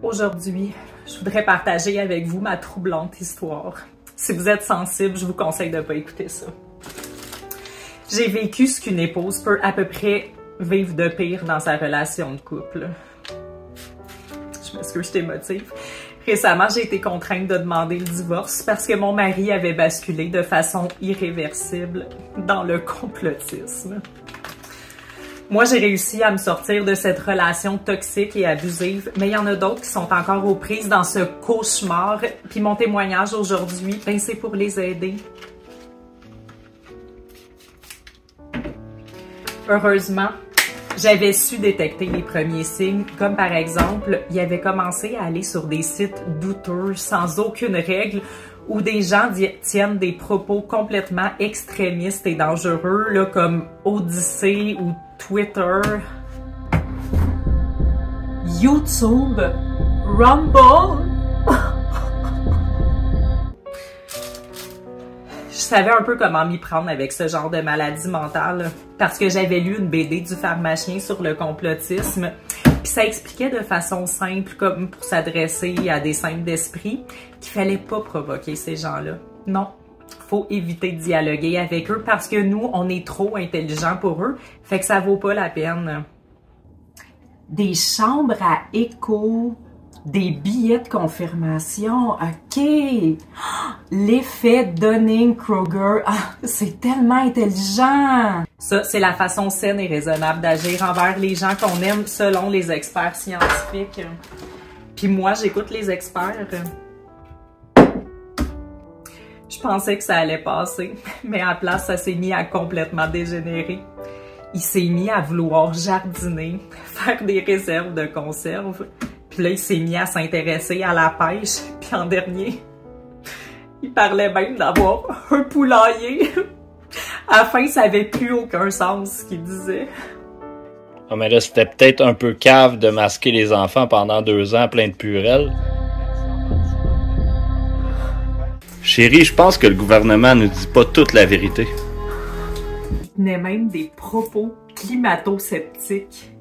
Aujourd'hui, je voudrais partager avec vous ma troublante histoire. Si vous êtes sensible, je vous conseille de ne pas écouter ça. J'ai vécu ce qu'une épouse peut à peu près vivre de pire dans sa relation de couple. Je m'excuse, je t'émotive. Récemment, j'ai été contrainte de demander le divorce parce que mon mari avait basculé de façon irréversible dans le complotisme. Moi, j'ai réussi à me sortir de cette relation toxique et abusive, mais il y en a d'autres qui sont encore aux prises dans ce cauchemar. Puis mon témoignage aujourd'hui, ben, c'est pour les aider. Heureusement, j'avais su détecter les premiers signes, comme par exemple, il avait commencé à aller sur des sites douteux, sans aucune règle, où des gens tiennent des propos complètement extrémistes et dangereux, là, comme Odyssée ou Twitter, YouTube, Rumble. Je savais un peu comment m'y prendre avec ce genre de maladie mentale parce que j'avais lu une BD du pharmacien sur le complotisme. Puis ça expliquait de façon simple, comme pour s'adresser à des simples d'esprit, qu'il fallait pas provoquer ces gens-là. Non, faut éviter de dialoguer avec eux parce que nous, on est trop intelligents pour eux, fait que ça vaut pas la peine. Des chambres à écho, des billets de confirmation, ok. L'effet Dunning-Kruger, c'est tellement intelligent. Ça, c'est la façon saine et raisonnable d'agir envers les gens qu'on aime selon les experts scientifiques. Puis moi, j'écoute les experts. Je pensais que ça allait passer, mais à la place, ça s'est mis à complètement dégénérer. Il s'est mis à vouloir jardiner, faire des réserves de conserve. Puis là, il s'est mis à s'intéresser à la pêche. Puis en dernier, il parlait même d'avoir un poulailler. À la fin, ça n'avait plus aucun sens ce qu'il disait. Ah, mais là, c'était peut-être un peu cave de masquer les enfants pendant 2 ans plein de purelles. Chérie, je pense que le gouvernement ne dit pas toute la vérité. Il tenait même des propos climato-sceptiques.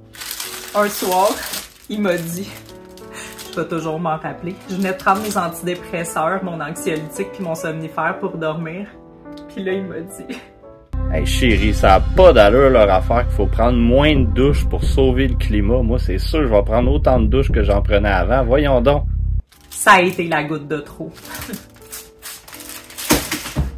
Un soir, il m'a dit... Je vais toujours m'en rappeler. Je venais de prendre mes antidépresseurs, mon anxiolytique puis mon somnifère pour dormir. Puis là, il m'a dit... Hey chérie, ça a pas d'allure leur affaire qu'il faut prendre moins de douches pour sauver le climat. Moi, c'est sûr, je vais prendre autant de douches que j'en prenais avant. Voyons donc. Ça a été la goutte de trop.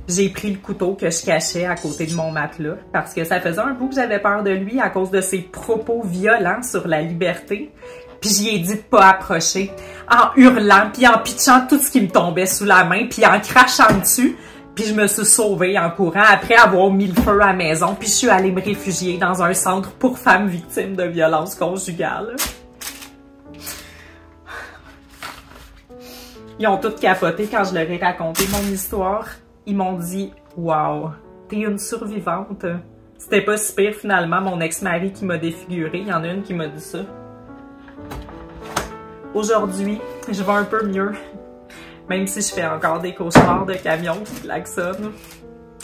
J'ai pris le couteau que je cachais à côté de mon matelas parce que ça faisait un bout que j'avais peur de lui à cause de ses propos violents sur la liberté. Puis j'y ai dit de pas approcher, en hurlant, puis en pitchant tout ce qui me tombait sous la main, puis en crachant dessus. Puis je me suis sauvée en courant après avoir mis le feu à la maison, puis je suis allée me réfugier dans un centre pour femmes victimes de violences conjugales. Ils ont tous capoté quand je leur ai raconté mon histoire. Ils m'ont dit « Wow, t'es une survivante. » C'était pas si pire finalement, mon ex-mari qui m'a défiguré. Il y en a une qui m'a dit ça. Aujourd'hui, je vais un peu mieux, même si je fais encore des cauchemars de camions qui klaxonnent.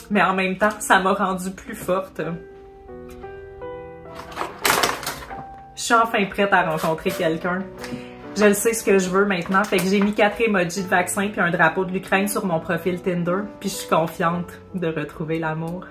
Mais en même temps, ça m'a rendue plus forte. Je suis enfin prête à rencontrer quelqu'un. Je le sais ce que je veux maintenant, fait que j'ai mis 4 emojis de vaccin puis un drapeau de l'Ukraine sur mon profil Tinder, puis je suis confiante de retrouver l'amour.